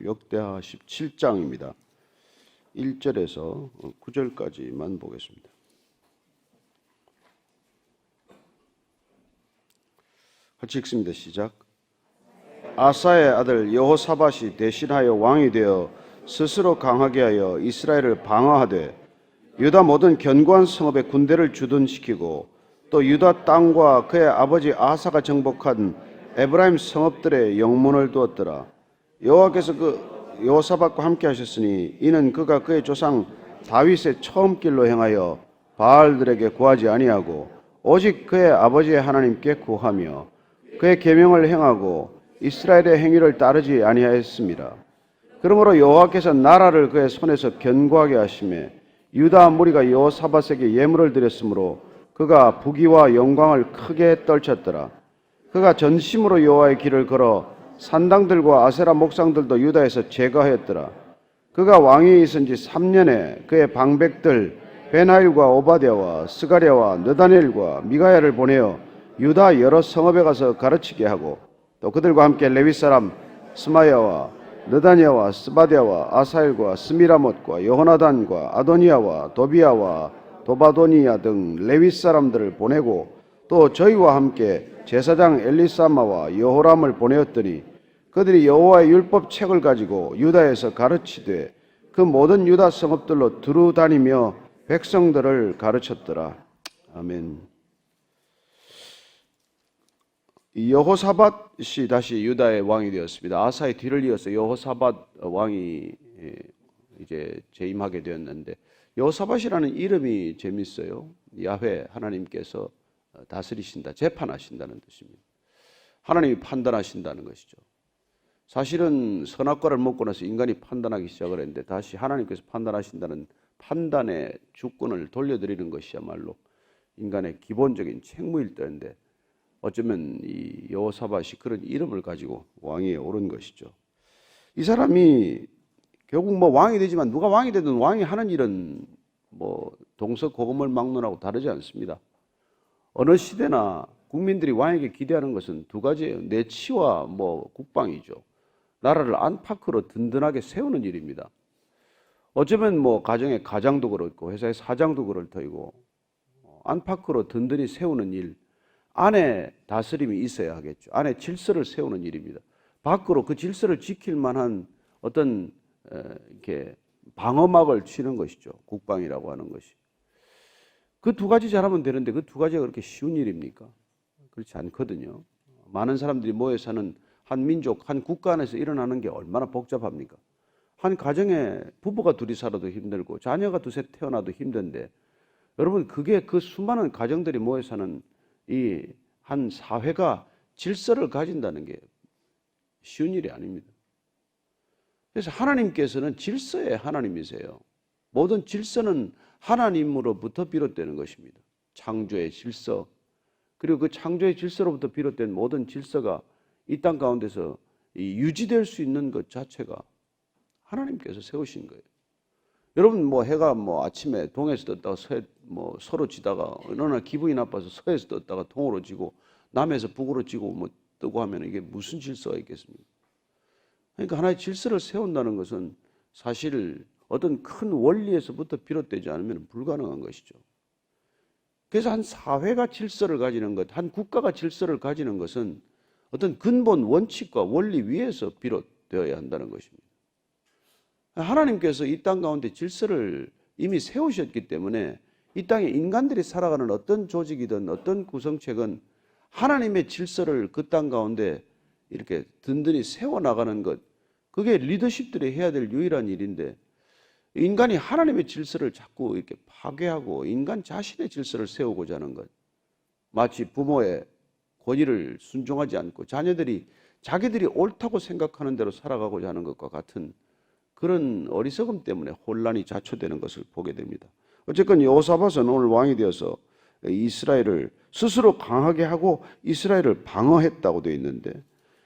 역대하 17장입니다. 1절에서 9절까지만 보겠습니다. 같이 읽습니다. 시작. 아사의 아들 여호사밧이 대신하여 왕이 되어 스스로 강하게 하여 이스라엘을 방어하되 유다 모든 견고한 성읍에 군대를 주둔시키고 또 유다 땅과 그의 아버지 아사가 정복한 에브라임 성읍들의 영문을 두었더라. 여호와께서 그 여호사밧과 함께 하셨으니 이는 그가 그의 조상 다윗의 처음 길로 행하여 바알들에게 구하지 아니하고 오직 그의 아버지의 하나님께 구하며 그의 계명을 행하고 이스라엘의 행위를 따르지 아니하였습니다. 그러므로 여호와께서 나라를 그의 손에서 견고하게 하시매 유다 무리가 여호사밧에게 예물을 드렸으므로 그가 부귀와 영광을 크게 떨쳤더라. 그가 전심으로 여호와의 길을 걸어 산당들과 아세라 목상들도 유다에서 제거하였더라. 그가 왕위에 있은 지 3년에 그의 방백들 베나일과 오바댜와 스가랴와 느다넬과 미가야를 보내어 유다 여러 성읍에 가서 가르치게 하고 또 그들과 함께 레위 사람 스마야와 느다냐와 스바랴와 아사엘과 스미라못과 여호나단과 아도니아와 도비야와 도바도니야 등 레위 사람들을 보내고 또 저희와 함께 제사장 엘리사마와 여호람을 보내었더니 그들이 여호와의 율법 책을 가지고 유다에서 가르치되 그 모든 유다 성읍들로 두루 다니며 백성들을 가르쳤더라. 아멘. 여호사밧이 다시 유다의 왕이 되었습니다. 아사의 뒤를 이어서 여호사밧 왕이 이제 재임하게 되었는데 여호사밧이라는 이름이 재밌어요. 야훼 하나님께서 다스리신다, 재판하신다는 뜻입니다. 하나님이 판단하신다는 것이죠. 사실은 선악과를 먹고 나서 인간이 판단하기 시작을 했는데 다시 하나님께서 판단하신다는 판단의 주권을 돌려드리는 것이야말로 인간의 기본적인 책무일터인데 어쩌면 이 여호사밧이 그런 이름을 가지고 왕위에 오른 것이죠. 이 사람이 결국 뭐 왕이 되지만 누가 왕이 되든 왕이 하는 일은 뭐 동서고금을 막론하고 다르지 않습니다. 어느 시대나 국민들이 왕에게 기대하는 것은 두 가지예요. 내치와 뭐 국방이죠. 나라를 안팎으로 든든하게 세우는 일입니다. 어쩌면 뭐 가정의 가장도 그렇고 회사의 사장도 그럴 터이고 안팎으로 든든히 세우는 일, 안에 다스림이 있어야 하겠죠. 안에 질서를 세우는 일입니다. 밖으로 그 질서를 지킬 만한 어떤 이렇게 방어막을 치는 것이죠. 국방이라고 하는 것이. 그 두 가지 잘하면 되는데 그 두 가지가 그렇게 쉬운 일입니까? 그렇지 않거든요. 많은 사람들이 모여 사는 한 민족, 한 국가 안에서 일어나는 게 얼마나 복잡합니까? 한 가정에 부부가 둘이 살아도 힘들고 자녀가 두세 태어나도 힘든데 여러분 그게 그 수많은 가정들이 모여 사는 이 한 사회가 질서를 가진다는 게 쉬운 일이 아닙니다. 그래서 하나님께서는 질서의 하나님이세요. 모든 질서는 하나님으로부터 비롯되는 것입니다. 창조의 질서, 그리고 그 창조의 질서로부터 비롯된 모든 질서가 이 땅 가운데서 유지될 수 있는 것 자체가 하나님께서 세우신 거예요. 여러분 뭐 해가 뭐 아침에 동에서 떴다가 서해 뭐 서로 지다가 어느 날 기분이 나빠서 서에서 떴다가 동으로 지고 남에서 북으로 지고 뭐 뜨고 하면 이게 무슨 질서가 있겠습니까? 그러니까 하나의 질서를 세운다는 것은 사실 어떤 큰 원리에서부터 비롯되지 않으면 불가능한 것이죠. 그래서 한 사회가 질서를 가지는 것, 한 국가가 질서를 가지는 것은 어떤 근본 원칙과 원리 위에서 비롯되어야 한다는 것입니다. 하나님께서 이 땅 가운데 질서를 이미 세우셨기 때문에 이 땅에 인간들이 살아가는 어떤 조직이든 어떤 구성책은 하나님의 질서를 그 땅 가운데 이렇게 든든히 세워나가는 것, 그게 리더십들이 해야 될 유일한 일인데 인간이 하나님의 질서를 자꾸 이렇게 파괴하고 인간 자신의 질서를 세우고자 하는 것, 마치 부모의 권위를 순종하지 않고 자녀들이 자기들이 옳다고 생각하는 대로 살아가고자 하는 것과 같은 그런 어리석음 때문에 혼란이 자초되는 것을 보게 됩니다. 어쨌건 여호사밧은 오늘 왕이 되어서 이스라엘을 스스로 강하게 하고 이스라엘을 방어했다고 되어 있는데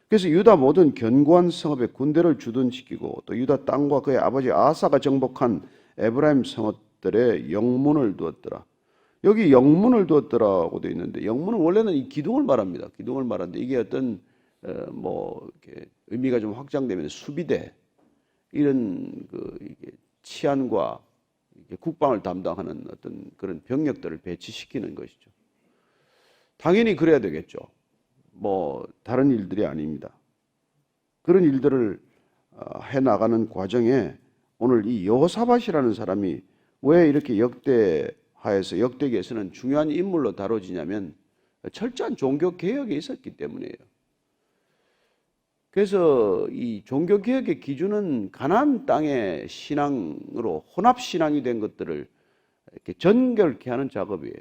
그래서 유다 모든 견고한 성읍에 군대를 주둔시키고 또 유다 땅과 그의 아버지 아사가 정복한 에브라임 성읍들의 영문을 두었더라. 여기 영문을 두었더라고 되어 있는데 영문은 원래는 이 기둥을 말합니다. 기둥을 말하는데 이게 어떤 뭐 이렇게 의미가 좀 확장되면 수비대 이런 이게 치안과 이게 국방을 담당하는 어떤 그런 병력들을 배치시키는 것이죠. 당연히 그래야 되겠죠. 뭐 다른 일들이 아닙니다. 그런 일들을 해 나가는 과정에 오늘 이 여호사밧이라는 사람이 왜 이렇게 역대기에서는 중요한 인물로 다뤄지냐면 철저한 종교 개혁이 있었기 때문이에요. 그래서 이 종교 개혁의 기준은 가나안 땅의 신앙으로 혼합 신앙이 된 것들을 이렇게 전결케 하는 작업이에요.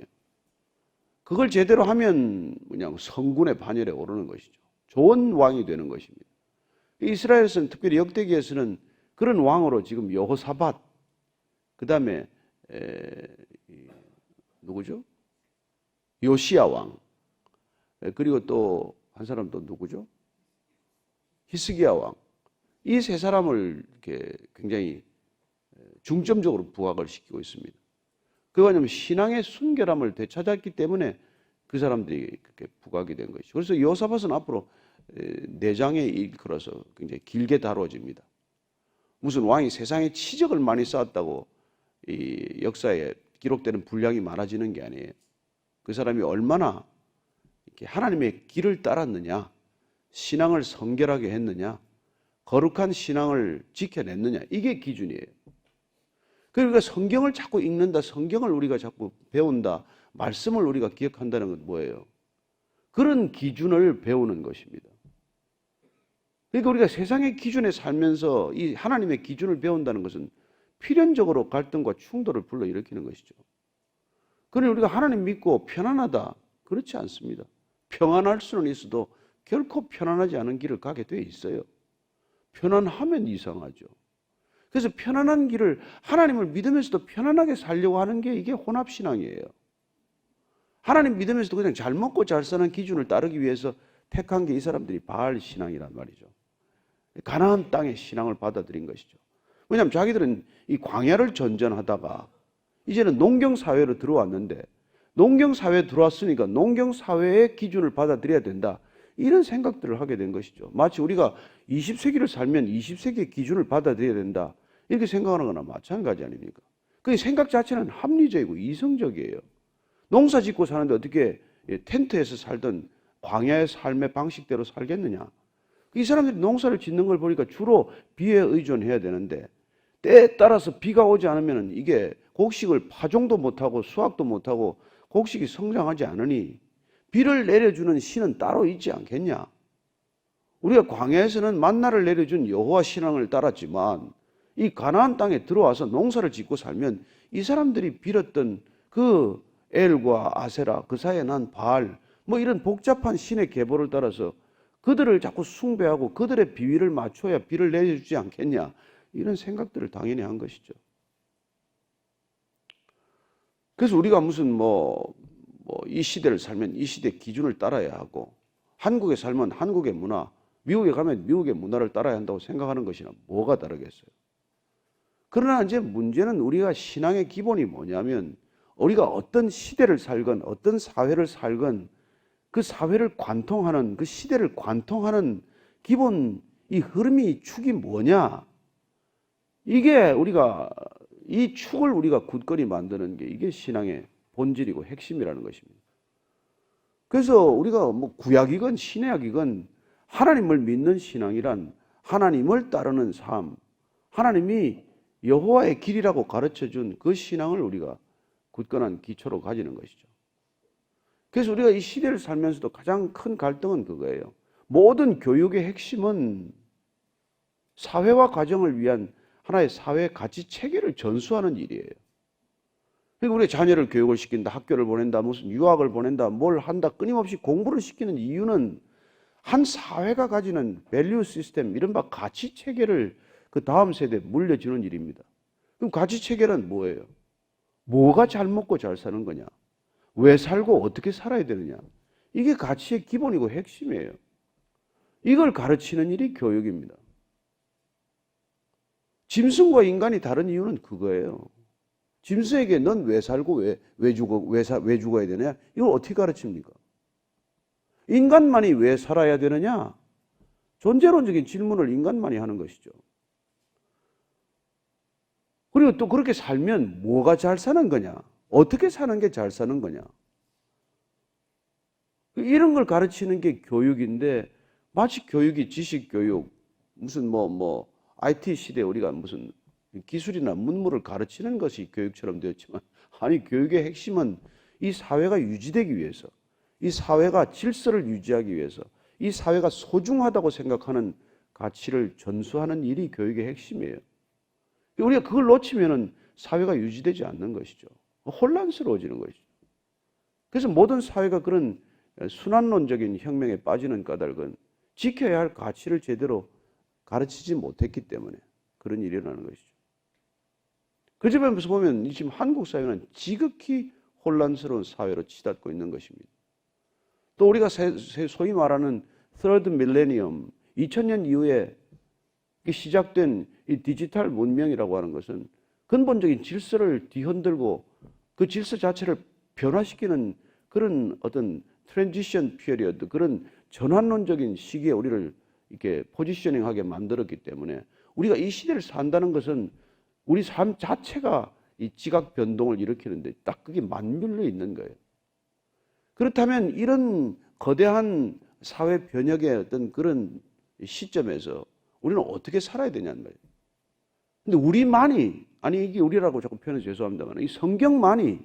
그걸 제대로 하면 그냥 성군의 반열에 오르는 것이죠. 좋은 왕이 되는 것입니다. 이스라엘에서는 특별히 역대기에서는 그런 왕으로 지금 여호사밧, 그 다음에 누구죠? 요시야 왕, 그리고 또 한 사람 또 누구죠? 히스기야 왕. 이 세 사람을 이렇게 굉장히 중점적으로 부각을 시키고 있습니다. 그거냐면 신앙의 순결함을 되찾았기 때문에 그 사람들이 그렇게 부각이 된 것이죠. 그래서 여호사밧은 앞으로 네 장에 일컬어서 굉장히 길게 다뤄집니다. 무슨 왕이 세상에 치적을 많이 쌓았다고 이 역사에 기록되는 분량이 많아지는 게 아니에요. 그 사람이 얼마나 이렇게 하나님의 길을 따랐느냐, 신앙을 성결하게 했느냐, 거룩한 신앙을 지켜냈느냐, 이게 기준이에요. 그러니까 성경을 자꾸 읽는다, 성경을 우리가 자꾸 배운다, 말씀을 우리가 기억한다는 건 뭐예요? 그런 기준을 배우는 것입니다. 그러니까 우리가 세상의 기준에 살면서 이 하나님의 기준을 배운다는 것은 필연적으로 갈등과 충돌을 불러일으키는 것이죠. 그러니 우리가 하나님 믿고 편안하다, 그렇지 않습니다. 평안할 수는 있어도 결코 편안하지 않은 길을 가게 돼 있어요. 편안하면 이상하죠. 그래서 편안한 길을, 하나님을 믿으면서도 편안하게 살려고 하는 게 이게 혼합신앙이에요. 하나님 믿으면서도 그냥 잘 먹고 잘 사는 기준을 따르기 위해서 택한 게 이 사람들이 바알 신앙이란 말이죠. 가나안 땅의 신앙을 받아들인 것이죠. 왜냐하면 자기들은 이 광야를 전전하다가 이제는 농경사회로 들어왔는데, 농경사회에 들어왔으니까 농경사회의 기준을 받아들여야 된다, 이런 생각들을 하게 된 것이죠. 마치 우리가 20세기를 살면 20세기의 기준을 받아들여야 된다, 이렇게 생각하는 거나 마찬가지 아닙니까? 그 생각 자체는 합리적이고 이성적이에요. 농사 짓고 사는데 어떻게 텐트에서 살던 광야의 삶의 방식대로 살겠느냐? 이 사람들이 농사를 짓는 걸 보니까 주로 비에 의존해야 되는데, 때에 따라서 비가 오지 않으면 이게 곡식을 파종도 못하고 수확도 못하고 곡식이 성장하지 않으니 비를 내려주는 신은 따로 있지 않겠냐? 우리가 광야에서는 만나를 내려준 여호와 신앙을 따랐지만 이 가나안 땅에 들어와서 농사를 짓고 살면 이 사람들이 빌었던 그 엘과 아세라, 그 사이에 난 바알, 뭐 이런 복잡한 신의 계보를 따라서 그들을 자꾸 숭배하고 그들의 비위를 맞춰야 비를 내려주지 않겠냐, 이런 생각들을 당연히 한 것이죠. 그래서 우리가 무슨 이 시대를 살면 이 시대 기준을 따라야 하고, 한국에 살면 한국의 문화, 미국에 가면 미국의 문화를 따라야 한다고 생각하는 것이나 뭐가 다르겠어요. 그러나 이제 문제는 우리가 신앙의 기본이 뭐냐면, 우리가 어떤 시대를 살건 어떤 사회를 살건 그 사회를 관통하는, 그 시대를 관통하는 기본 이 흐름이, 축이 뭐냐, 이게 우리가 이 축을 우리가 굳건히 만드는 게 이게 신앙의 본질이고 핵심이라는 것입니다. 그래서 우리가 뭐 구약이건 신약이건 하나님을 믿는 신앙이란 하나님을 따르는 삶, 하나님이 여호와의 길이라고 가르쳐준 그 신앙을 우리가 굳건한 기초로 가지는 것이죠. 그래서 우리가 이 시대를 살면서도 가장 큰 갈등은 그거예요. 모든 교육의 핵심은 사회와 가정을 위한 하나의 사회 가치 체계를 전수하는 일이에요. 그러니까 우리 자녀를 교육을 시킨다, 학교를 보낸다, 무슨 유학을 보낸다, 뭘 한다, 끊임없이 공부를 시키는 이유는 한 사회가 가지는 밸류 시스템, 이른바 가치 체계를 그 다음 세대에 물려주는 일입니다. 그럼 가치 체계는 뭐예요? 뭐가 잘 먹고 잘 사는 거냐? 왜 살고 어떻게 살아야 되느냐? 이게 가치의 기본이고 핵심이에요. 이걸 가르치는 일이 교육입니다. 짐승과 인간이 다른 이유는 그거예요. 짐승에게 넌 왜 살고 왜 죽어야 되느냐? 이걸 어떻게 가르칩니까? 인간만이 왜 살아야 되느냐? 존재론적인 질문을 인간만이 하는 것이죠. 그리고 또 그렇게 살면 뭐가 잘 사는 거냐? 어떻게 사는 게 잘 사는 거냐? 이런 걸 가르치는 게 교육인데 마치 교육이 지식교육, 무슨 IT 시대에 우리가 무슨 기술이나 문물을 가르치는 것이 교육처럼 되었지만 아니 교육의 핵심은 이 사회가 유지되기 위해서 이 사회가 질서를 유지하기 위해서 이 사회가 소중하다고 생각하는 가치를 전수하는 일이 교육의 핵심이에요. 우리가 그걸 놓치면은 사회가 유지되지 않는 것이죠. 혼란스러워지는 것이죠. 그래서 모든 사회가 그런 순환론적인 혁명에 빠지는 까닭은 지켜야 할 가치를 제대로 가르치지 못했기 때문에 그런 일이 일어나는 것이죠. 그 점에서 보면 지금 한국 사회는 지극히 혼란스러운 사회로 치닫고 있는 것입니다. 또 우리가 소위 말하는 Third Millennium, 2000년 이후에 시작된 이 디지털 문명이라고 하는 것은 근본적인 질서를 뒤흔들고 그 질서 자체를 변화시키는 그런 어떤 트랜지션 피리어드, 그런 전환론적인 시기에 우리를 이렇게 포지셔닝하게 만들었기 때문에 우리가 이 시대를 산다는 것은 우리 삶 자체가 이 지각 변동을 일으키는데 딱 그게 맞물려 있는 거예요. 그렇다면 이런 거대한 사회 변혁의 어떤 그런 시점에서 우리는 어떻게 살아야 되냐는 말이에요. 근데 우리만이, 아니 이게 우리라고 자꾸 표현해서 죄송합니다만 이 성경만이,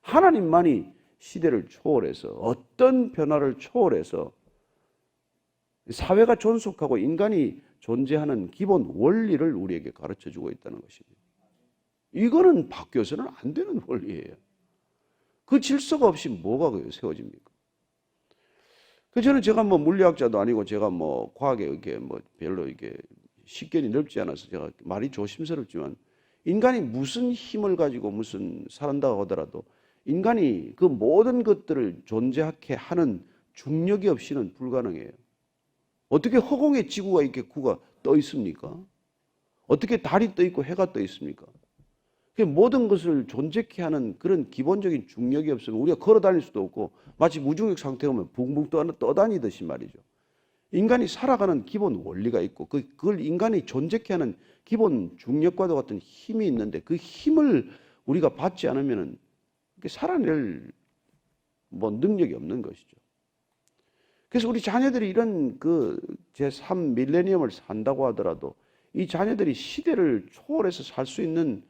하나님만이 시대를 초월해서 어떤 변화를 초월해서 사회가 존속하고 인간이 존재하는 기본 원리를 우리에게 가르쳐주고 있다는 것입니다. 이거는 바뀌어서는 안 되는 원리예요. 그 질서가 없이 뭐가 세워집니까? 저는 제가 물리학자도 아니고 제가 과학에 이렇게 별로 이게 식견이 넓지 않아서 제가 말이 조심스럽지만 인간이 무슨 힘을 가지고 무슨 살았다고 하더라도 인간이 그 모든 것들을 존재하게 하는 중력이 없이는 불가능해요. 어떻게 허공에 지구가 이렇게 구가 떠 있습니까? 어떻게 달이 떠 있고 해가 떠 있습니까? 모든 것을 존재케 하는 그런 기본적인 중력이 없으면 우리가 걸어 다닐 수도 없고 마치 무중력 상태에 오면 붕붕 떠다니듯이 말이죠. 인간이 살아가는 기본 원리가 있고 그걸 인간이 존재케 하는 기본 중력과도 같은 힘이 있는데 그 힘을 우리가 받지 않으면 살아낼 능력이 없는 것이죠. 그래서 우리 자녀들이 이런 제3 밀레니엄을 산다고 하더라도 이 자녀들이 시대를 초월해서 살 수 있는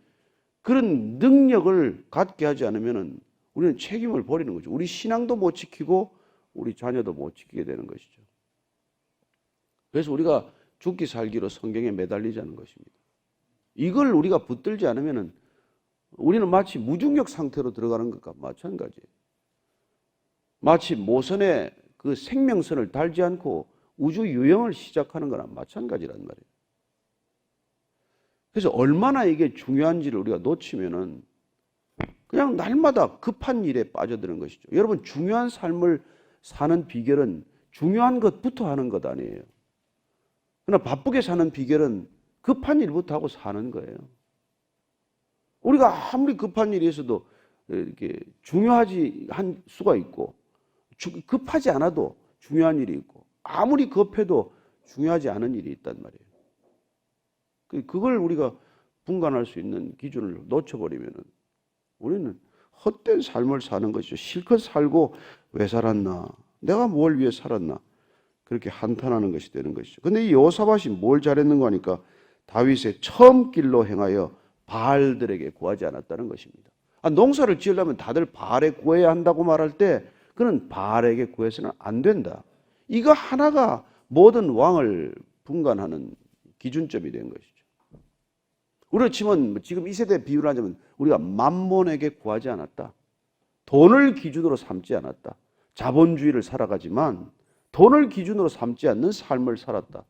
그런 능력을 갖게 하지 않으면 우리는 책임을 버리는 거죠. 우리 신앙도 못 지키고 우리 자녀도 못 지키게 되는 것이죠. 그래서 우리가 죽기 살기로 성경에 매달리자는 것입니다. 이걸 우리가 붙들지 않으면 우리는 마치 무중력 상태로 들어가는 것과 마찬가지예요. 마치 모선에 그 생명선을 달지 않고 우주 유영을 시작하는 거랑 마찬가지란 말이에요. 그래서 얼마나 이게 중요한지를 우리가 놓치면은 그냥 날마다 급한 일에 빠져드는 것이죠. 여러분, 중요한 삶을 사는 비결은 중요한 것부터 하는 것 아니에요. 그러나 바쁘게 사는 비결은 급한 일부터 하고 사는 거예요. 우리가 아무리 급한 일이 있어도 이렇게 중요하지 한 수가 있고 급하지 않아도 중요한 일이 있고 아무리 급해도 중요하지 않은 일이 있단 말이에요. 그걸 우리가 분간할 수 있는 기준을 놓쳐버리면 우리는 헛된 삶을 사는 것이죠. 실컷 살고 왜 살았나? 내가 뭘 위해 살았나? 그렇게 한탄하는 것이 되는 것이죠. 그런데 이 여호사밧이 뭘 잘했는가 하니까 다윗의 처음 길로 행하여 바알들에게 구하지 않았다는 것입니다. 농사를 지으려면 다들 바알에 구해야 한다고 말할 때 그는 바알에게 구해서는 안 된다. 이거 하나가 모든 왕을 분간하는 기준점이 된 것이죠. 우리가 치면 지금 이 세대 비유를 하자면 우리가 만몬에게 구하지 않았다. 돈을 기준으로 삼지 않았다. 자본주의를 살아가지만 돈을 기준으로 삼지 않는 삶을 살았다.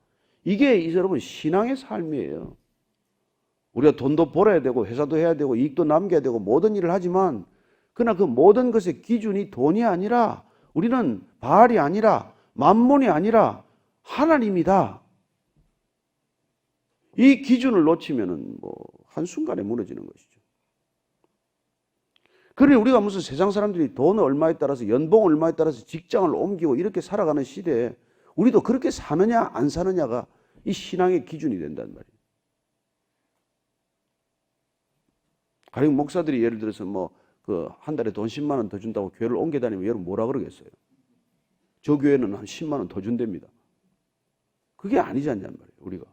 이게 여러분 신앙의 삶이에요. 우리가 돈도 벌어야 되고 회사도 해야 되고 이익도 남겨야 되고 모든 일을 하지만 그러나 그 모든 것의 기준이 돈이 아니라 우리는 바알이 아니라 만몬이 아니라 하나님이다. 이 기준을 놓치면은 한순간에 무너지는 것이죠. 그러니 우리가 무슨 세상 사람들이 돈 얼마에 따라서 연봉 얼마에 따라서 직장을 옮기고 이렇게 살아가는 시대에 우리도 그렇게 사느냐 안 사느냐가 이 신앙의 기준이 된단 말이에요. 가령 목사들이 예를 들어서 한 달에 돈 10만 원 더 준다고 교회를 옮겨 다니면 여러분 뭐라 그러겠어요? 저 교회는 한 10만 원 더 준답니다. 그게 아니지 않냔 말이에요, 우리가.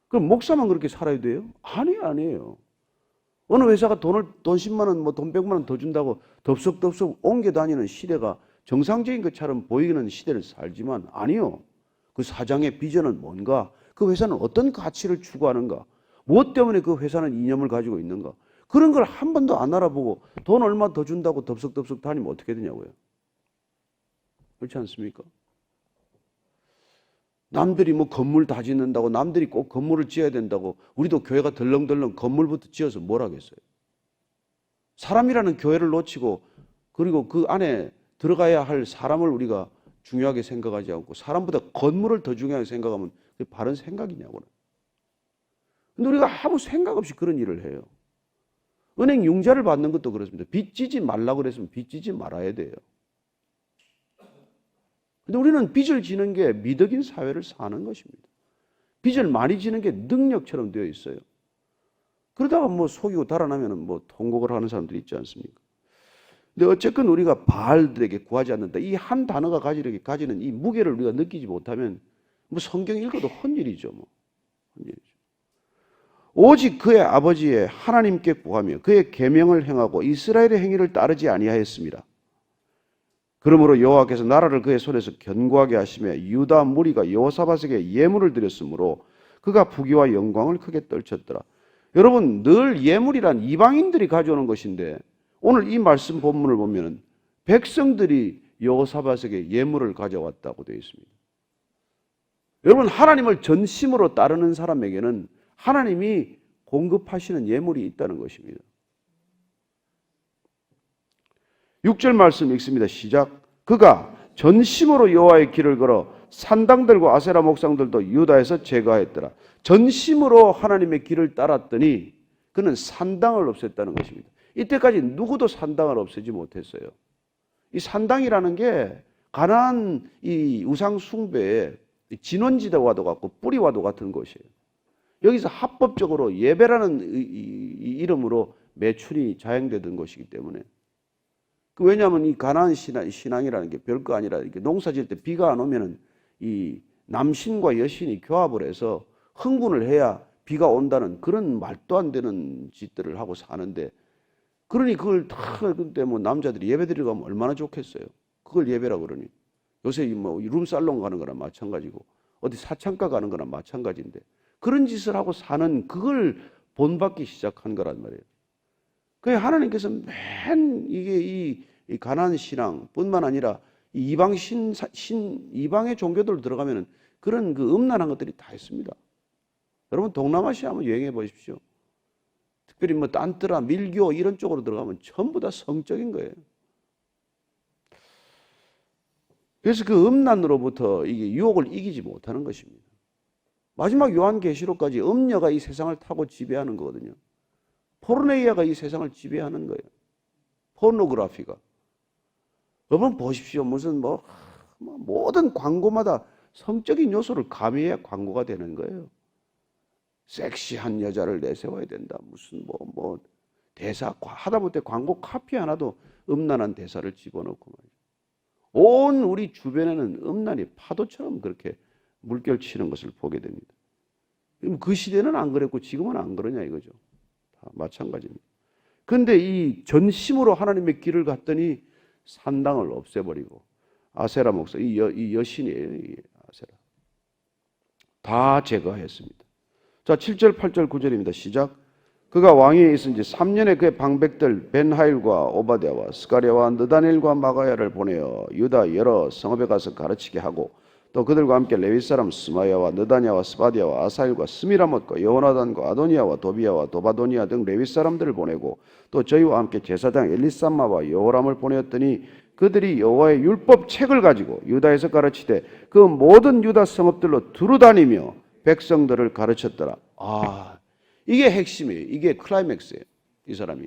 그럼 목사만 그렇게 살아야 돼요? 아니에요. 어느 회사가 돈 10만 원, 돈 100만 원 더 준다고 덥석덥석 옮겨 다니는 시대가 정상적인 것처럼 보이는 시대를 살지만 아니요. 그 사장의 비전은 뭔가? 그 회사는 어떤 가치를 추구하는가? 무엇 때문에 그 회사는 이념을 가지고 있는가? 그런 걸 한 번도 안 알아보고 돈 얼마 더 준다고 덥석덥석 다니면 어떻게 되냐고요. 그렇지 않습니까? 남들이 건물 다 짓는다고, 남들이 꼭 건물을 지어야 된다고, 우리도 교회가 덜렁덜렁 건물부터 지어서 뭘 하겠어요? 사람이라는 교회를 놓치고, 그리고 그 안에 들어가야 할 사람을 우리가 중요하게 생각하지 않고, 사람보다 건물을 더 중요하게 생각하면 그게 바른 생각이냐고는. 근데 우리가 아무 생각 없이 그런 일을 해요. 은행 융자를 받는 것도 그렇습니다. 빚 지지 말라고 그랬으면 빚 지지 말아야 돼요. 근데 우리는 빚을 지는 게 미덕인 사회를 사는 것입니다. 빚을 많이 지는 게 능력처럼 되어 있어요. 그러다가 속이고 달아나면 통곡을 하는 사람들이 있지 않습니까? 근데 어쨌건 우리가 바알들에게 구하지 않는다. 이 한 단어가 가지는 이 무게를 우리가 느끼지 못하면 성경 읽어도 헛일이죠. 헛일이죠. 오직 그의 아버지의 하나님께 구하며 그의 계명을 행하고 이스라엘의 행위를 따르지 아니하였습니다. 그러므로 여호와께서 나라를 그의 손에서 견고하게 하시며 유다 무리가 여호사밧에게 예물을 드렸으므로 그가 부귀와 영광을 크게 떨쳤더라. 여러분, 늘 예물이란 이방인들이 가져오는 것인데 오늘 이 말씀 본문을 보면 백성들이 여호사밧에게 예물을 가져왔다고 되어 있습니다. 여러분, 하나님을 전심으로 따르는 사람에게는 하나님이 공급하시는 예물이 있다는 것입니다. 6절 말씀 읽습니다. 시작. 그가 전심으로 여호와의 길을 걸어 산당들과 아세라 목상들도 유다에서 제거하였더라. 전심으로 하나님의 길을 따랐더니 그는 산당을 없앴다는 것입니다. 이때까지 누구도 산당을 없애지 못했어요. 이 산당이라는 게 가나안 이 우상 숭배의 진원지대와도 같고 뿌리와도 같은 것이에요. 여기서 합법적으로 예배라는 이 이름으로 매춘이 자행되던 것이기 때문에, 왜냐하면 이 가나안 신앙이라는 게 별거 아니라 이렇게 농사 지을 때 비가 안 오면은 이 남신과 여신이 교합을 해서 흥분을 해야 비가 온다는 그런 말도 안 되는 짓들을 하고 사는데, 그러니 그걸 다 그때 남자들이 예배 드리러 가면 얼마나 좋겠어요. 그걸 예배라 그러니. 요새 룸살롱 가는 거나 마찬가지고 어디 사창가 가는 거나 마찬가지인데 그런 짓을 하고 사는 그걸 본받기 시작한 거란 말이에요. 그래서 하나님께서 이게 이 가나안 신앙뿐만 아니라 이방 이방의 종교들 들어가면은 그런 그 음란한 것들이 다 있습니다. 여러분 동남아시아 한번 여행해 보십시오. 특별히 딴뜨라, 밀교 이런 쪽으로 들어가면 전부 다 성적인 거예요. 그래서 그 음란으로부터 이게 유혹을 이기지 못하는 것입니다. 마지막 요한계시록까지 음녀가 이 세상을 타고 지배하는 거거든요. 포르네이아가 이 세상을 지배하는 거예요. 포르노그래피가. 여러분 보십시오. 무슨 모든 광고마다 성적인 요소를 가미해야 광고가 되는 거예요. 섹시한 여자를 내세워야 된다. 무슨 대사 하다못해 광고 카피 하나도 음란한 대사를 집어넣고 말이죠. 온 우리 주변에는 음란이 파도처럼 그렇게 물결치는 것을 보게 됩니다. 그 시대는 안 그랬고 지금은 안 그러냐 이거죠. 다 마찬가지입니다. 그런데 이 전심으로 하나님의 길을 갔더니 산당을 없애버리고 아세라 목사, 이 여신이에요. 이 아세라. 다 제거했습니다. 자, 7절, 8절, 9절입니다. 시작. 그가 왕위에 있은 지 3년에 그의 방백들 벤하일과 오바댜와 스가랴와 느다넬과 마가야를 보내어 유다 여러 성읍에 가서 가르치게 하고 또 그들과 함께 레위 사람 스마야와 느다냐와 스바디아와 아사일과 스미라못과 여호나단과 아도니아와 도비야와 도바도니아 등 레위 사람들을 보내고 또 저희와 함께 제사장 엘리삼마와 여호람을 보내었더니 그들이 여호와의 율법 책을 가지고 유다에서 가르치되 그 모든 유다 성읍들로 두루다니며 백성들을 가르쳤더라. 이게 핵심이에요. 이게 클라이맥스예요. 이 사람이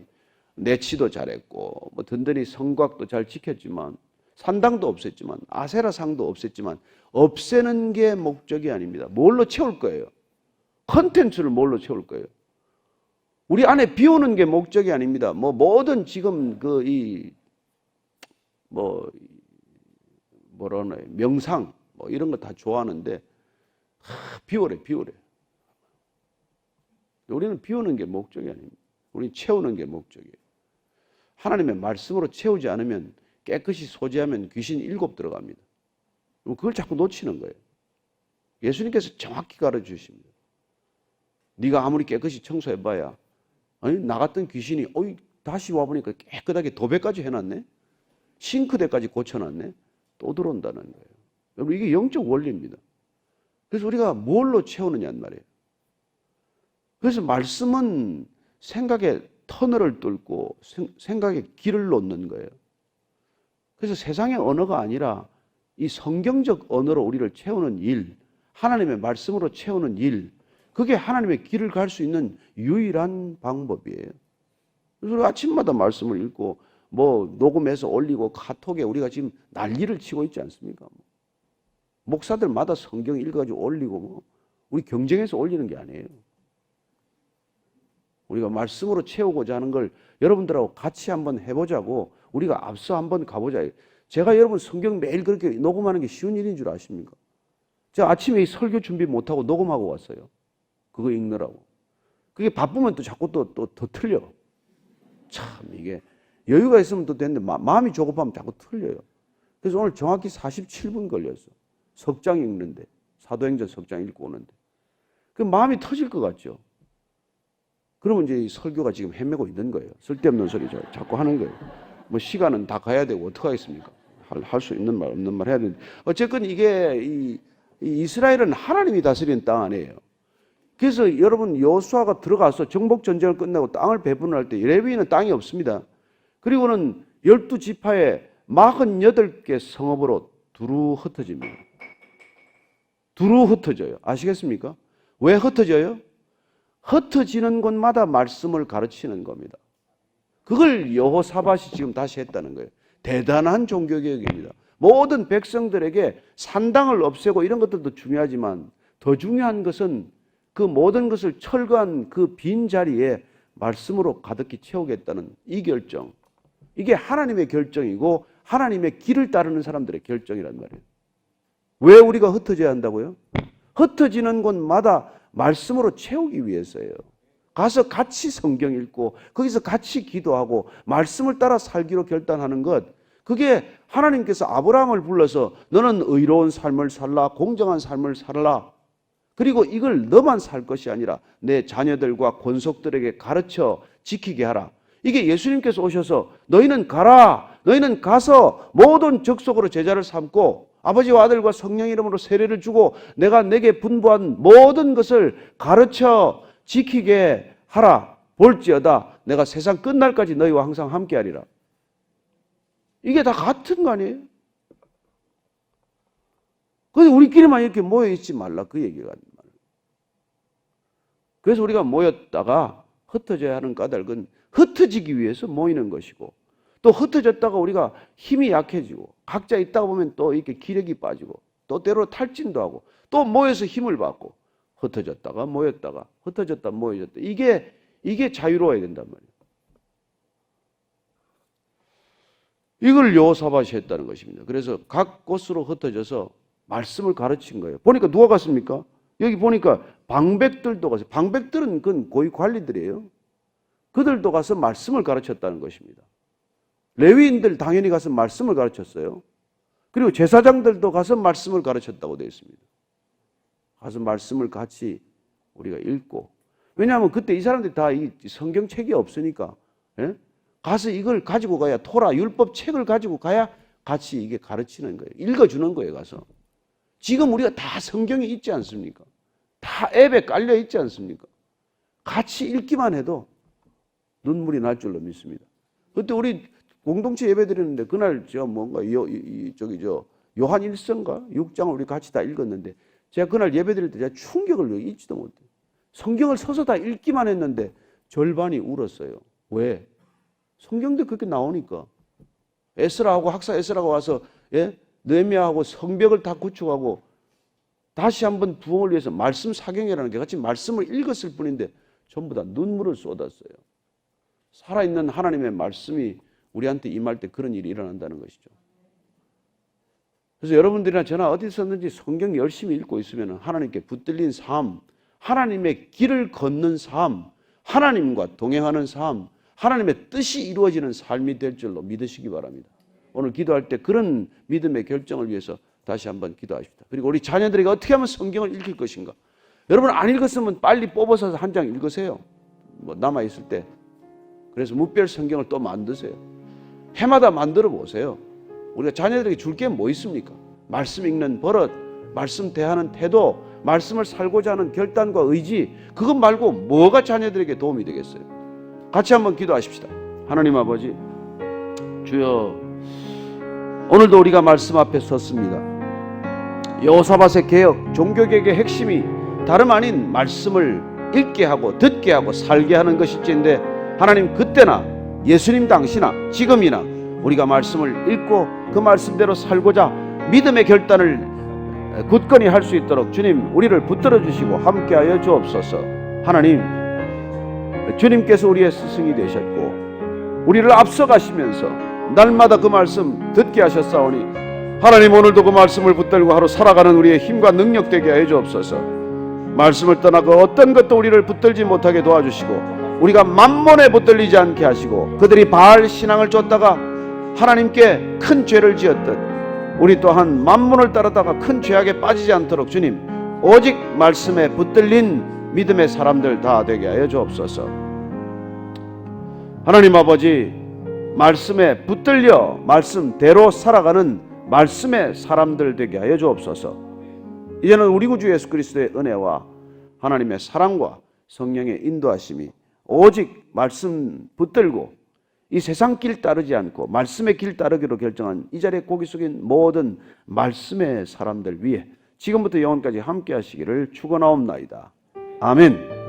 내치도 잘했고 든든히 성곽도 잘 지켰지만 산당도 없앴지만 아세라 상도 없앴지만 없애는 게 목적이 아닙니다. 뭘로 채울 거예요? 컨텐츠를 뭘로 채울 거예요? 우리 안에 비우는 게 목적이 아닙니다. 뭐든 지금 뭐라나 명상 이런 거 다 좋아하는데 비우래. 우리는 비우는 게 목적이 아닙니다. 우리는 채우는 게 목적이에요. 하나님의 말씀으로 채우지 않으면 깨끗이 소지하면 귀신 7 들어갑니다. 그걸 자꾸 놓치는 거예요. 예수님께서 정확히 가르쳐주십니다. 네가 아무리 깨끗이 청소해봐야 나갔던 귀신이 다시 와보니까 깨끗하게 도배까지 해놨네. 싱크대까지 고쳐놨네. 또 들어온다는 거예요. 여러분 이게 영적 원리입니다. 그래서 우리가 뭘로 채우느냐는 말이에요. 그래서 말씀은 생각의 터널을 뚫고 생각의 길을 놓는 거예요. 그래서 세상의 언어가 아니라 이 성경적 언어로 우리를 채우는 일, 하나님의 말씀으로 채우는 일, 그게 하나님의 길을 갈 수 있는 유일한 방법이에요. 그래서 우리 아침마다 말씀을 읽고 녹음해서 올리고 카톡에 우리가 지금 난리를 치고 있지 않습니까? 목사들마다 성경 읽어가지고 올리고 우리 경쟁해서 올리는 게 아니에요. 우리가 말씀으로 채우고자 하는 걸 여러분들하고 같이 한번 해보자고 우리가 앞서 한번 가보자. 제가 여러분 성경 매일 그렇게 녹음하는 게 쉬운 일인 줄 아십니까? 제가 아침에 이 설교 준비 못하고 녹음하고 왔어요. 그거 읽느라고. 그게 바쁘면 또 자꾸 더 틀려. 참 이게 여유가 있으면 또 되는데 마음이 조급하면 자꾸 틀려요. 그래서 오늘 정확히 47분 걸렸어. 석장 읽는데. 사도행전 석장 읽고 오는데. 그 마음이 터질 것 같죠. 그러면 이제 이 설교가 지금 헤매고 있는 거예요. 쓸데없는 소리 자꾸 하는 거예요. 시간은 다 가야 되고 어떡하겠습니까? 할 수 있는 말 없는 말 해야 되는데 어쨌든 이게 이 이스라엘은 하나님이 다스리는 땅 아니에요. 그래서 여러분 여호수아가 들어가서 정복 전쟁을 끝내고 땅을 배분할 때 레위인은 땅이 없습니다. 그리고는 12지파에 48개 성읍으로 두루 흩어집니다. 두루 흩어져요. 아시겠습니까? 왜 흩어져요? 흩어지는 곳마다 말씀을 가르치는 겁니다. 그걸 여호사밧이 지금 다시 했다는 거예요. 대단한 종교개혁입니다. 모든 백성들에게 산당을 없애고 이런 것들도 중요하지만 더 중요한 것은 그 모든 것을 철거한 그 빈 자리에 말씀으로 가득히 채우겠다는 이 결정. 이게 하나님의 결정이고 하나님의 길을 따르는 사람들의 결정이란 말이에요. 왜 우리가 흩어져야 한다고요? 흩어지는 곳마다 말씀으로 채우기 위해서예요. 가서 같이 성경 읽고 거기서 같이 기도하고 말씀을 따라 살기로 결단하는 것, 그게 하나님께서 아브라함을 불러서 너는 의로운 삶을 살라, 공정한 삶을 살라, 그리고 이걸 너만 살 것이 아니라 내 자녀들과 권속들에게 가르쳐 지키게 하라. 이게 예수님께서 오셔서 너희는 가라, 너희는 가서 모든 적속으로 제자를 삼고 아버지와 아들과 성령 이름으로 세례를 주고 내가 내게 분부한 모든 것을 가르쳐 지키게 하라. 볼지어다 내가 세상 끝날까지 너희와 항상 함께하리라. 이게 다 같은 거 아니에요? 그런데 우리끼리만 이렇게 모여있지 말라 그 얘기가 말이에요. 그래서 우리가 모였다가 흩어져야 하는 까닭은 흩어지기 위해서 모이는 것이고, 또 흩어졌다가 우리가 힘이 약해지고 각자 있다가 보면 또 이렇게 기력이 빠지고 또 때로 탈진도 하고 또 모여서 힘을 받고 흩어졌다가 모였다가 흩어졌다 모여졌다. 이게 자유로워야 된단 말이에요. 이걸 여호사밧이 했다는 것입니다. 그래서 각 곳으로 흩어져서 말씀을 가르친 거예요. 보니까 누가 갔습니까? 여기 보니까 방백들도 갔어요. 방백들은 그건 고위 관리들이에요. 그들도 가서 말씀을 가르쳤다는 것입니다. 레위인들 당연히 가서 말씀을 가르쳤어요. 그리고 제사장들도 가서 말씀을 가르쳤다고 되어 있습니다. 가서 말씀을 같이 우리가 읽고, 왜냐하면 그때 이 사람들이 다 이 성경책이 없으니까, 예? 가서 이걸 가지고 가야, 토라 율법 책을 가지고 가야 같이 이게 가르치는 거예요. 읽어주는 거예요. 가서 지금 우리가 다 성경이 있지 않습니까? 다 앱에 깔려 있지 않습니까? 같이 읽기만 해도 눈물이 날 줄로 믿습니다. 그때 우리 공동체 예배 드렸는데 그날 요한 1서인가 6장을 우리 같이 다 읽었는데, 제가 그날 예배 드릴 때 제가 충격을 잊지도 못해요. 성경을 서서 다 읽기만 했는데 절반이 울었어요. 왜? 성경도 그렇게 나오니까. 에스라하고 학사 에스라가 와서 느헤미야하고 성벽을 다 구축하고 다시 한번 부흥을 위해서 말씀 사경이라는 게 같이 말씀을 읽었을 뿐인데 전부 다 눈물을 쏟았어요. 살아있는 하나님의 말씀이 우리한테 임할 때 그런 일이 일어난다는 것이죠. 그래서 여러분들이나 저나 어디서든지 성경 열심히 읽고 있으면 하나님께 붙들린 삶, 하나님의 길을 걷는 삶, 하나님과 동행하는 삶, 하나님의 뜻이 이루어지는 삶이 될 줄로 믿으시기 바랍니다. 오늘 기도할 때 그런 믿음의 결정을 위해서 다시 한번 기도하십시다. 그리고 우리 자녀들에게 어떻게 하면 성경을 읽힐 것인가? 여러분 안 읽었으면 빨리 뽑아서 한 장 읽으세요. 남아있을 때. 그래서 무별 성경을 또 만드세요. 해마다 만들어 보세요. 우리가 자녀들에게 줄 게 뭐 있습니까? 말씀 읽는 버릇, 말씀 대하는 태도, 말씀을 살고자 하는 결단과 의지, 그것 말고 뭐가 자녀들에게 도움이 되겠어요? 같이 한번 기도하십시다. 하나님 아버지, 주여, 오늘도 우리가 말씀 앞에 섰습니다. 여호사밧의 개혁, 종교개혁의 핵심이 다름 아닌 말씀을 읽게 하고 듣게 하고 살게 하는 것일지인데, 하나님 그때나 예수님 당시나 지금이나 우리가 말씀을 읽고 그 말씀대로 살고자 믿음의 결단을 굳건히 할 수 있도록 주님 우리를 붙들어 주시고 함께하여 주옵소서. 하나님, 주님께서 우리의 스승이 되셨고 우리를 앞서가시면서 날마다 그 말씀 듣게 하셨사오니 하나님 오늘도 그 말씀을 붙들고 하루 살아가는 우리의 힘과 능력 되게 하여 주옵소서. 말씀을 떠나 그 어떤 것도 우리를 붙들지 못하게 도와주시고 우리가 만몬에 붙들리지 않게 하시고 그들이 바알 신앙을 쫓다가 하나님께 큰 죄를 지었듯 우리 또한 만몬을 따르다가 큰 죄악에 빠지지 않도록 주님 오직 말씀에 붙들린 믿음의 사람들 다 되게 하여 주옵소서. 하나님 아버지, 말씀에 붙들려 말씀대로 살아가는 말씀의 사람들 되게 하여 주옵소서. 이제는 우리 구주 예수 그리스도의 은혜와 하나님의 사랑과 성령의 인도하심이 오직 말씀 붙들고 이 세상 길 따르지 않고 말씀의 길 따르기로 결정한 이 자리에 고개 숙인 모든 말씀의 사람들 위에 지금부터 영원까지 함께 하시기를 축원하옵나이다. 아멘.